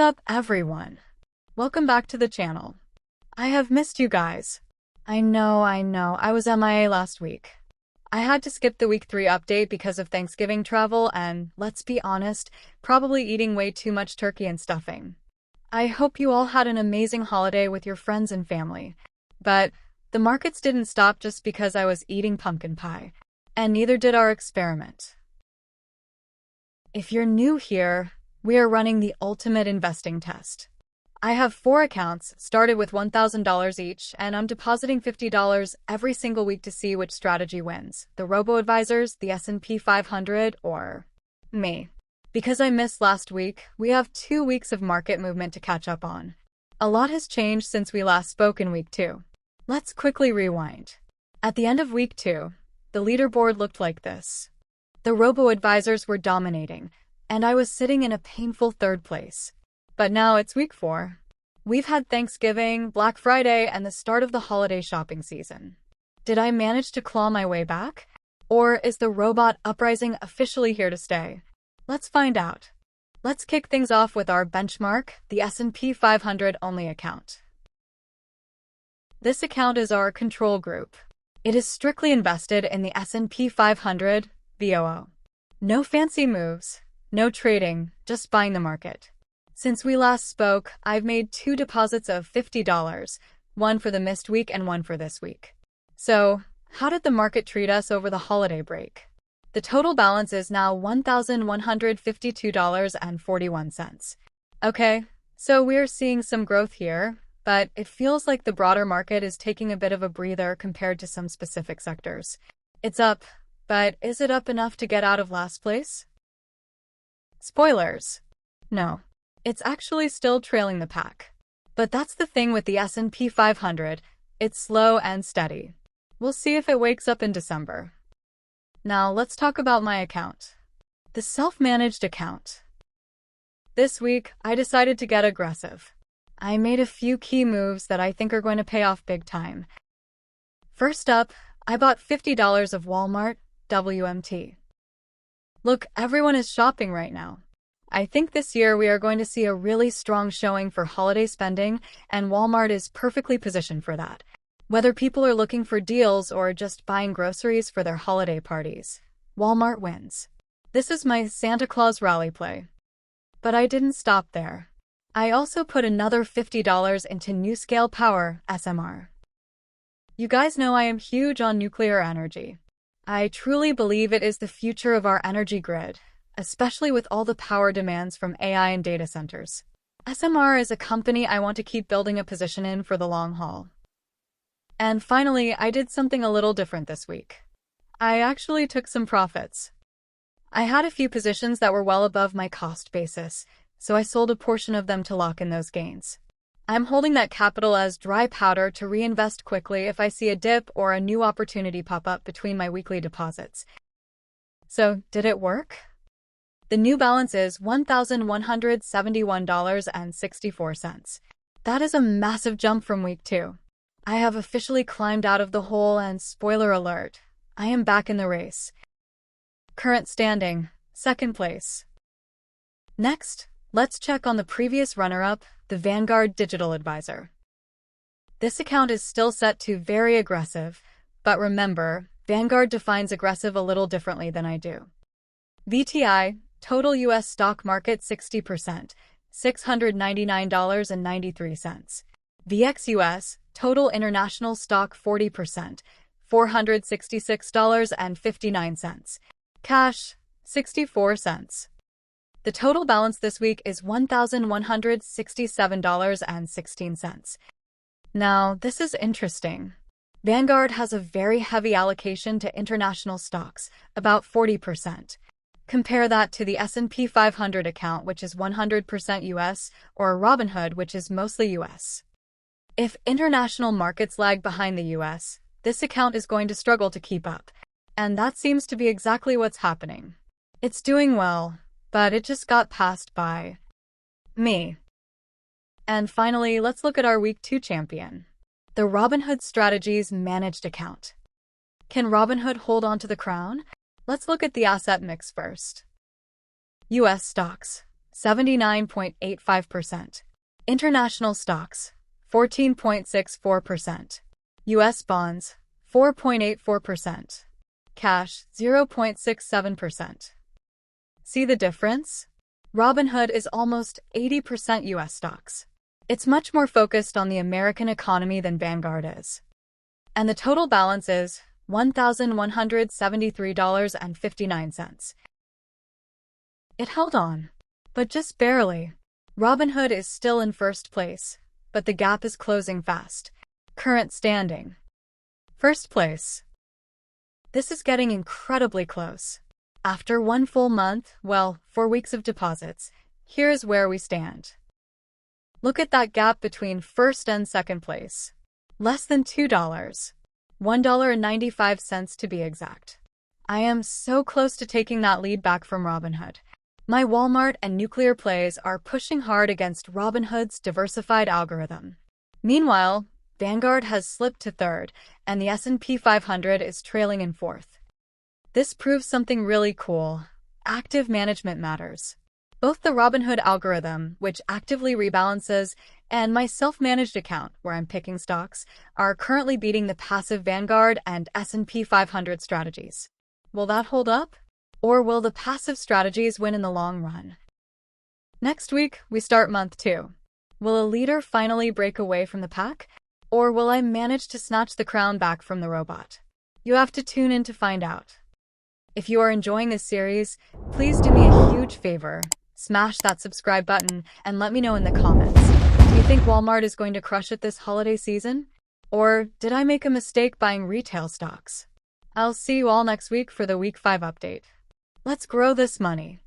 up, everyone? Welcome back to the channel. I have missed you guys. I know, I was MIA last week. I had to skip the week 3 update because of Thanksgiving travel and, let's be honest, probably eating way too much turkey and stuffing. I hope you all had an amazing holiday with your friends and family. But the markets didn't stop just because I was eating pumpkin pie. And neither did our experiment. If you're new here, we are running the ultimate investing test. I have 4 accounts, started with $1,000 each, and I'm depositing $50 every single week to see which strategy wins, the Robo-Advisors, the S&P 500, or me. Because I missed last week, we have 2 weeks of market movement to catch up on. A lot has changed since we last spoke in week 2. Let's quickly rewind. At the end of week 2, the leaderboard looked like this. The Robo-Advisors were dominating, and I was sitting in a painful 3rd place. But now it's week 4. We've had Thanksgiving, Black Friday, and the start of the holiday shopping season. Did I manage to claw my way back? Or is the robot uprising officially here to stay? Let's find out. Let's kick things off with our benchmark, the S&P 500 only account. This account is our control group. It is strictly invested in the S&P 500, VOO. No fancy moves, no trading, just buying the market. Since we last spoke, I've made 2 deposits of $50, one for the missed week and one for this week. So, how did the market treat us over the holiday break? The total balance is now $1,152.41. Okay, so we're seeing some growth here, but it feels like the broader market is taking a bit of a breather compared to some specific sectors. It's up, but is it up enough to get out of last place? Spoilers. No. It's actually still trailing the pack. But that's the thing with the S&P 500, it's slow and steady. We'll see if it wakes up in December. Now let's talk about my account. The self-managed account. This week, I decided to get aggressive. I made a few key moves that I think are going to pay off big time. First up, I bought $50 of Walmart, WMT. Look, everyone is shopping right now. I think this year we are going to see a really strong showing for holiday spending, and Walmart is perfectly positioned for that. Whether people are looking for deals or just buying groceries for their holiday parties, Walmart wins. This is my Santa Claus rally play. But I didn't stop there. I also put another $50 into NuScale Power, SMR. You guys know I am huge on nuclear energy. I truly believe it is the future of our energy grid, especially with all the power demands from AI and data centers. SMR is a company I want to keep building a position in for the long haul. And finally, I did something a little different this week. I actually took some profits. I had a few positions that were well above my cost basis, so I sold a portion of them to lock in those gains. I'm holding that capital as dry powder to reinvest quickly if I see a dip or a new opportunity pop up between my weekly deposits. So, did it work? The new balance is $1,171.64. That is a massive jump from week 2. I have officially climbed out of the hole and, spoiler alert, I am back in the race. Current standing, 2nd place. Next, let's check on the previous runner-up, the Vanguard Digital Advisor. This account is still set to very aggressive, but remember, Vanguard defines aggressive a little differently than I do. VTI, total U.S. stock market 60%, $699.93. VXUS, total international stock 40%, $466.59. Cash, 64 cents. The total balance this week is $1,167.16. Now, this is interesting. Vanguard has a very heavy allocation to international stocks, about 40%. Compare that to the S&P 500 account, which is 100% US, or Robinhood, which is mostly US. If international markets lag behind the US, this account is going to struggle to keep up. And that seems to be exactly what's happening. It's doing well, but it just got passed by me. And finally, let's look at our Week 2 champion, the Robinhood Strategies managed account. Can Robinhood hold on to the crown? Let's look at the asset mix first. U.S. stocks, 79.85%. International stocks, 14.64%. U.S. bonds, 4.84%. Cash, 0.67%. See the difference? Robinhood is almost 80% U.S. stocks. It's much more focused on the American economy than Vanguard is. And the total balance is $1,173.59. It held on, but just barely. Robinhood is still in first place, but the gap is closing fast. Current standing. First place. This is getting incredibly close. After one full month, 4 weeks of deposits, here's where we stand. Look at that gap between first and second place. Less than $2. $1.95 to be exact. I am so close to taking that lead back from Robinhood. My Walmart and nuclear plays are pushing hard against Robinhood's diversified algorithm. Meanwhile, Vanguard has slipped to third, and the S&P 500 is trailing in fourth. This proves something really cool. Active management matters. Both the Robinhood algorithm, which actively rebalances, and my self-managed account, where I'm picking stocks, are currently beating the passive Vanguard and S&P 500 strategies. Will that hold up? Or will the passive strategies win in the long run? Next week, we start month 2. Will a leader finally break away from the pack? Or will I manage to snatch the crown back from the robot? You have to tune in to find out. If you are enjoying this series, please do me a huge favor. Smash that subscribe button and let me know in the comments. Do you think Walmart is going to crush it this holiday season? Or did I make a mistake buying retail stocks? I'll see you all next week for the Week 5 update. Let's grow this money.